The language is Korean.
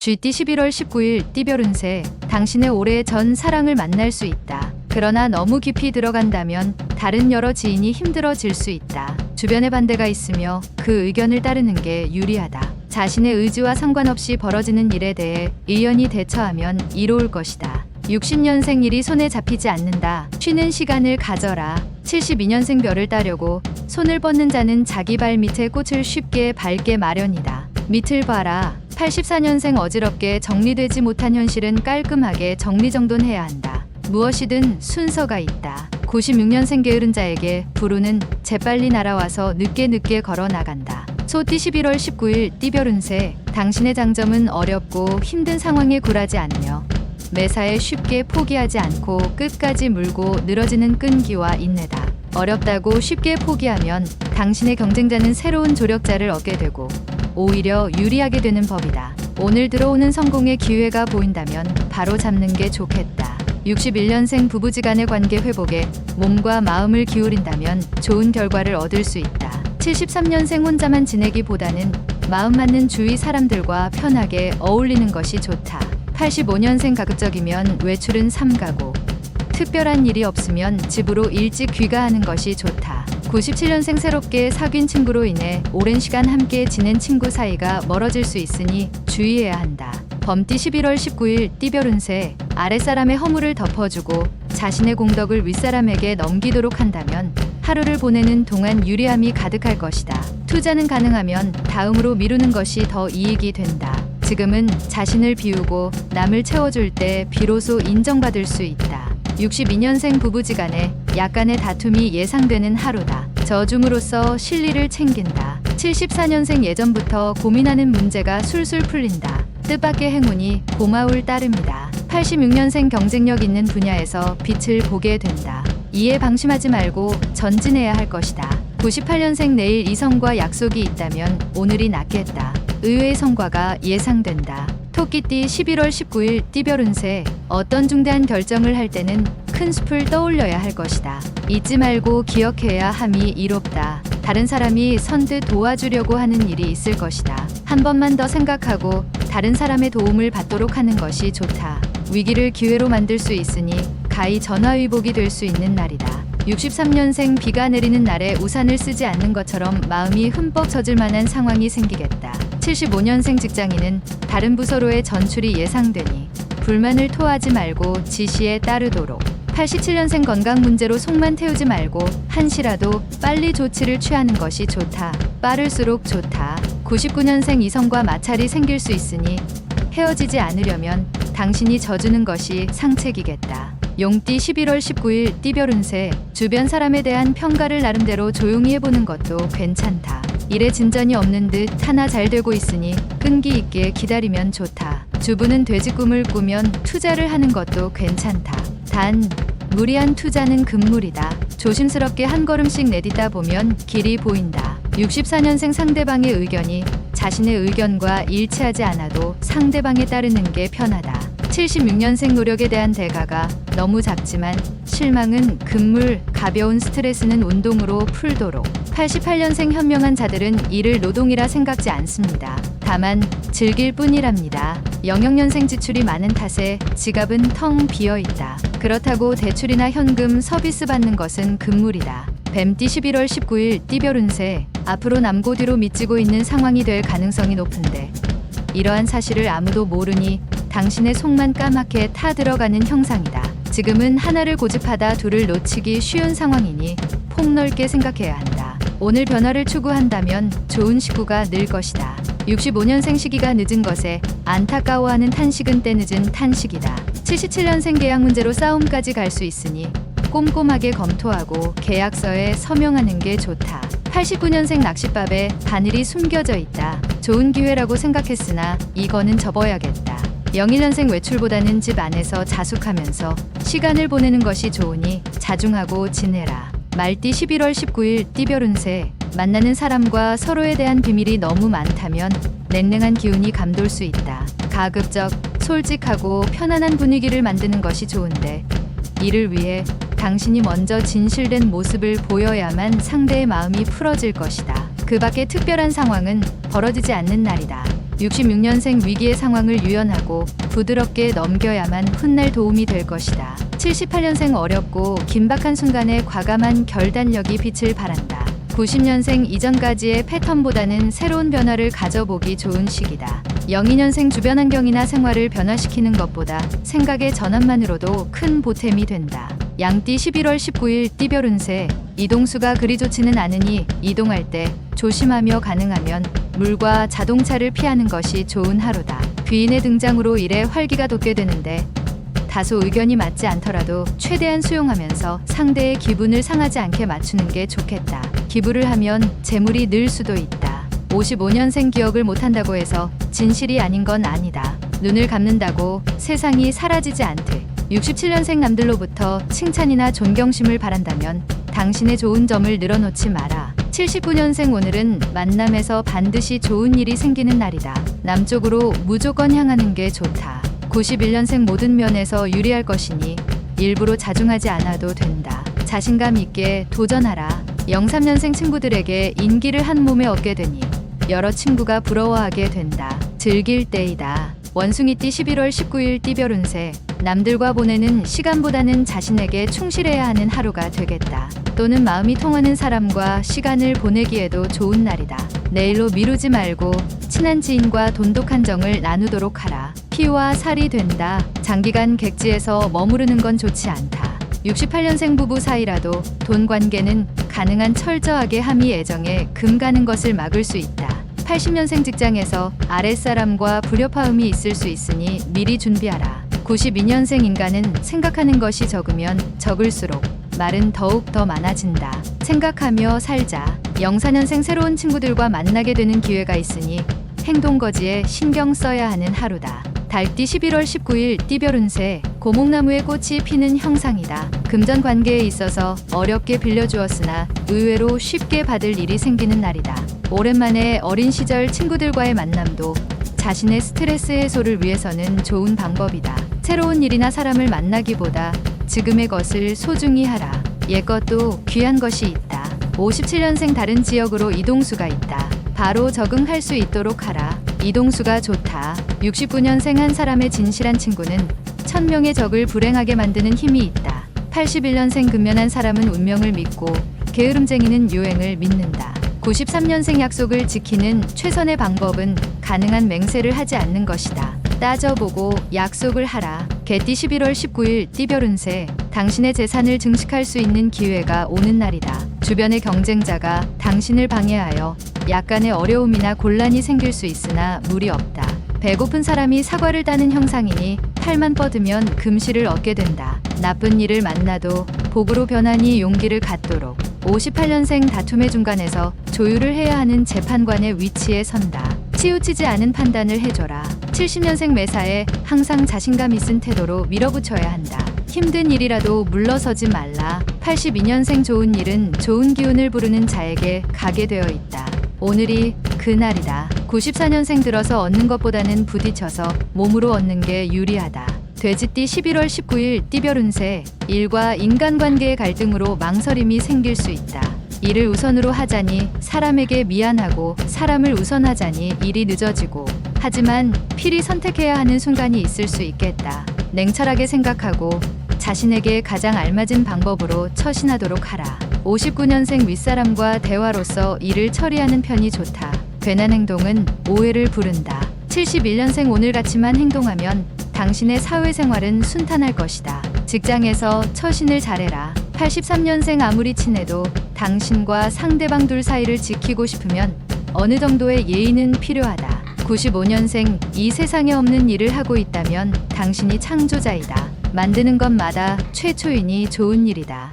GT 11월 19일 띠별 운세, 당신의 올해 전 사랑을 만날 수 있다. 그러나 너무 깊이 들어간다면 다른 여러 지인이 힘들어질 수 있다. 주변에 반대가 있으며 그 의견을 따르는 게 유리하다. 자신의 의지와 상관없이 벌어지는 일에 대해 의연히 대처하면 이로울 것이다. 60년생 일이 손에 잡히지 않는다. 쉬는 시간을 가져라. 72년생 별을 따려고 손을 뻗는 자는 자기 발 밑에 꽃을 쉽게 밟게 마련이다. 밑을 봐라. 84년생 어지럽게 정리되지 못한 현실은 깔끔하게 정리정돈해야 한다. 무엇이든 순서가 있다. 96년생 게으른 자에게 불운은 재빨리 날아와서 늦게 걸어 나간다. 소띠 11월 19일 띠별 운세, 당신의 장점은 어렵고 힘든 상황에 굴하지 않으며 매사에 쉽게 포기하지 않고 끝까지 물고 늘어지는 끈기와 인내다. 어렵다고 쉽게 포기하면 당신의 경쟁자는 새로운 조력자를 얻게 되고 오히려 유리하게 되는 법이다. 오늘 들어오는 성공의 기회가 보인다면 바로 잡는 게 좋겠다. 61년생 부부지간의 관계 회복에 몸과 마음을 기울인다면 좋은 결과를 얻을 수 있다. 73년생 혼자만 지내기보다는 마음 맞는 주위 사람들과 편하게 어울리는 것이 좋다. 85년생 가급적이면 외출은 삼가고 특별한 일이 없으면 집으로 일찍 귀가하는 것이 좋다. 97년생 새롭게 사귄 친구로 인해 오랜 시간 함께 지낸 친구 사이가 멀어질 수 있으니 주의해야 한다. 범띠 11월 19일 띠별 운세, 아랫사람의 허물을 덮어주고 자신의 공덕을 윗사람에게 넘기도록 한다면 하루를 보내는 동안 유리함이 가득할 것이다. 투자는 가능하면 다음으로 미루는 것이 더 이익이 된다. 지금은 자신을 비우고 남을 채워줄 때 비로소 인정받을 수 있다. 62년생 부부지간에 약간의 다툼이 예상되는 하루다. 저줌으로써 실리를 챙긴다. 74년생 예전부터 고민하는 문제가 술술 풀린다. 뜻밖의 행운이 고마울 따름이다. 86년생 경쟁력 있는 분야에서 빛을 보게 된다. 이에 방심하지 말고 전진해야 할 것이다. 98년생 내일 이성과 약속이 있다면 오늘이 낫겠다. 의외의 성과가 예상된다. 토끼띠 11월 19일 띠별 운세, 어떤 중대한 결정을 할 때는 큰 숲을 떠올려야 할 것이다. 잊지 말고 기억해야 함이 이롭다. 다른 사람이 선뜻 도와주려고 하는 일이 있을 것이다. 한 번만 더 생각하고 다른 사람의 도움을 받도록 하는 것이 좋다. 위기를 기회로 만들 수 있으니 가히 전화위복이 될 수 있는 날이다. 63년생 비가 내리는 날에 우산을 쓰지 않는 것처럼 마음이 흠뻑 젖을 만한 상황이 생기겠다. 75년생 직장인은 다른 부서로의 전출이 예상되니 불만을 토하지 말고 지시에 따르도록. 87년생 건강 문제로 속만 태우지 말고 한시라도 빨리 조치를 취하는 것이 좋다. 빠를수록 좋다. 99년생 이성과 마찰이 생길 수 있으니 헤어지지 않으려면 당신이 져주는 것이 상책이겠다. 용띠 11월 19일 띠별 운세, 주변 사람에 대한 평가를 나름대로 조용히 해보는 것도 괜찮다. 일에 진전이 없는 듯 하나 잘 되고 있으니 끈기 있게 기다리면 좋다. 주부는 돼지 꿈을 꾸면 투자를 하는 것도 괜찮다. 단, 무리한 투자는 금물이다. 조심스럽게 한 걸음씩 내딛다 보면 길이 보인다. 64년생 상대방의 의견이 자신의 의견과 일치하지 않아도 상대방에 따르는 게 편하다. 76년생 노력에 대한 대가가 너무 작지만 실망은 금물, 가벼운 스트레스는 운동으로 풀도록. 88년생 현명한 자들은 이를 노동이라 생각지 않습니다. 다만 즐길 뿐이랍니다. 00년생 지출이 많은 탓에 지갑은 텅 비어 있다. 그렇다고 대출이나 현금, 서비스 받는 것은 금물이다. 뱀띠 11월 19일 띠별 운세, 앞으로 남고 뒤로 미치고 있는 상황이 될 가능성이 높은데 이러한 사실을 아무도 모르니 당신의 속만 까맣게 타 들어가는 형상이다. 지금은 하나를 고집하다 둘을 놓치기 쉬운 상황이니 폭넓게 생각해야 한다. 오늘 변화를 추구한다면 좋은 식구가 늘 것이다. 65년생 시기가 늦은 것에 안타까워하는 탄식은 때늦은 탄식이다. 77년생 계약 문제로 싸움까지 갈 수 있으니 꼼꼼하게 검토하고 계약서에 서명하는 게 좋다. 89년생 낚싯밥에 바늘이 숨겨져 있다. 좋은 기회라고 생각했으나 이거는 접어야겠다. 01년생 외출보다는 집 안에서 자숙하면서 시간을 보내는 것이 좋으니 자중하고 지내라. 말띠 11월 19일 띠별 운세, 만나는 사람과 서로에 대한 비밀이 너무 많다면 냉랭한 기운이 감돌 수 있다. 가급적 솔직하고 편안한 분위기를 만드는 것이 좋은데 이를 위해 당신이 먼저 진실된 모습을 보여야만 상대의 마음이 풀어질 것이다. 그 밖에 특별한 상황은 벌어지지 않는 날이다. 66년생 위기의 상황을 유연하고 부드럽게 넘겨야만 훗날 도움이 될 것이다. 78년생 어렵고 긴박한 순간에 과감한 결단력이 빛을 발한다. 90년생 이전까지의 패턴보다는 새로운 변화를 가져보기 좋은 시기다. 02년생 주변 환경이나 생활을 변화시키는 것보다 생각의 전환만으로도 큰 보탬이 된다. 양띠 11월 19일 띠별 운세. 이동수가 그리 좋지는 않으니 이동할 때 조심하며 가능하면 물과 자동차를 피하는 것이 좋은 하루다. 귀인의 등장으로 일에 활기가 돋게 되는데 다소 의견이 맞지 않더라도 최대한 수용하면서 상대의 기분을 상하지 않게 맞추는 게 좋겠다. 기부를 하면 재물이 늘 수도 있다. 55년생 기억을 못한다고 해서 진실이 아닌 건 아니다. 눈을 감는다고 세상이 사라지지 않듯 67년생 남들로부터 칭찬이나 존경심을 바란다면 당신의 좋은 점을 늘어놓지 마라. 79년생 오늘은 만남에서 반드시 좋은 일이 생기는 날이다. 남쪽으로 무조건 향하는 게 좋다. 91년생 모든 면에서 유리할 것이니 일부러 자중하지 않아도 된다. 자신감 있게 도전하라. 03년생 친구들에게 인기를 한 몸에 얻게 되니 여러 친구가 부러워하게 된다. 즐길 때이다. 원숭이띠 11월 19일 띠별 운세. 남들과 보내는 시간보다는 자신에게 충실해야 하는 하루가 되겠다. 또는 마음이 통하는 사람과 시간을 보내기에도 좋은 날이다. 내일로 미루지 말고 친한 지인과 돈독한 정을 나누도록 하라. 피와 살이 된다. 장기간 객지에서 머무르는 건 좋지 않다. 68년생 부부 사이라도 돈 관계는 가능한 철저하게 함의 애정에 금 가는 것을 막을 수 있다. 80년생 직장에서 아랫사람과 불협화음이 있을 수 있으니 미리 준비하라. 92년생 인간은 생각하는 것이 적으면 적을수록 말은 더욱 더 많아진다. 생각하며 살자. 04년생 새로운 친구들과 만나게 되는 기회가 있으니 행동거지에 신경 써야 하는 하루다. 달띠 11월 19일 띠별 운세. 고목나무에 꽃이 피는 형상이다. 금전 관계에 있어서 어렵게 빌려주었으나 의외로 쉽게 받을 일이 생기는 날이다. 오랜만에 어린 시절 친구들과의 만남도 자신의 스트레스 해소를 위해서는 좋은 방법이다. 새로운 일이나 사람을 만나기보다 지금의 것을 소중히 하라. 옛것도 귀한 것이 있다. 57년생 다른 지역으로 이동수가 있다. 바로 적응할 수 있도록 하라. 이동수가 좋다. 69년생 한 사람의 진실한 친구는 1000명의 적을 불행하게 만드는 힘이 있다. 81년생 근면한 사람은 운명을 믿고 게으름쟁이는 유행을 믿는다. 93년생 약속을 지키는 최선의 방법은 가능한 맹세를 하지 않는 것이다. 따져보고 약속을 하라. 개띠 11월 19일 띠별 운세. 당신의 재산을 증식할 수 있는 기회가 오는 날이다. 주변의 경쟁자가 당신을 방해하여 약간의 어려움이나 곤란이 생길 수 있으나 무리 없다. 배고픈 사람이 사과를 따는 형상이니 팔만 뻗으면 금실을 얻게 된다. 나쁜 일을 만나도 복으로 변하니 용기를 갖도록. 58년생 다툼의 중간에서 조율을 해야 하는 재판관의 위치에 선다. 치우치지 않은 판단을 해줘라. 70년생 매사에 항상 자신감 있은 태도로 밀어붙여야 한다. 힘든 일이라도 물러서지 말라. 82년생 좋은 일은 좋은 기운을 부르는 자에게 가게 되어 있다. 오늘이 그날이다. 94년생 들어서 얻는 것보다는 부딪혀서 몸으로 얻는 게 유리하다. 돼지띠 11월 19일 띠별 운세. 일과 인간관계의 갈등으로 망설임이 생길 수 있다. 일을 우선으로 하자니 사람에게 미안하고 사람을 우선하자니 일이 늦어지고 하지만 필히 선택해야 하는 순간이 있을 수 있겠다. 냉철하게 생각하고 자신에게 가장 알맞은 방법으로 처신하도록 하라. 59년생 윗사람과 대화로서 일을 처리하는 편이 좋다. 괜한 행동은 오해를 부른다. 71년생 오늘같이만 행동하면 당신의 사회생활은 순탄할 것이다. 직장에서 처신을 잘해라. 83년생 아무리 친해도 당신과 상대방 둘 사이를 지키고 싶으면 어느 정도의 예의는 필요하다. 95년생 이 세상에 없는 일을 하고 있다면 당신이 창조자이다. 만드는 것마다 최초이니 좋은 일이다.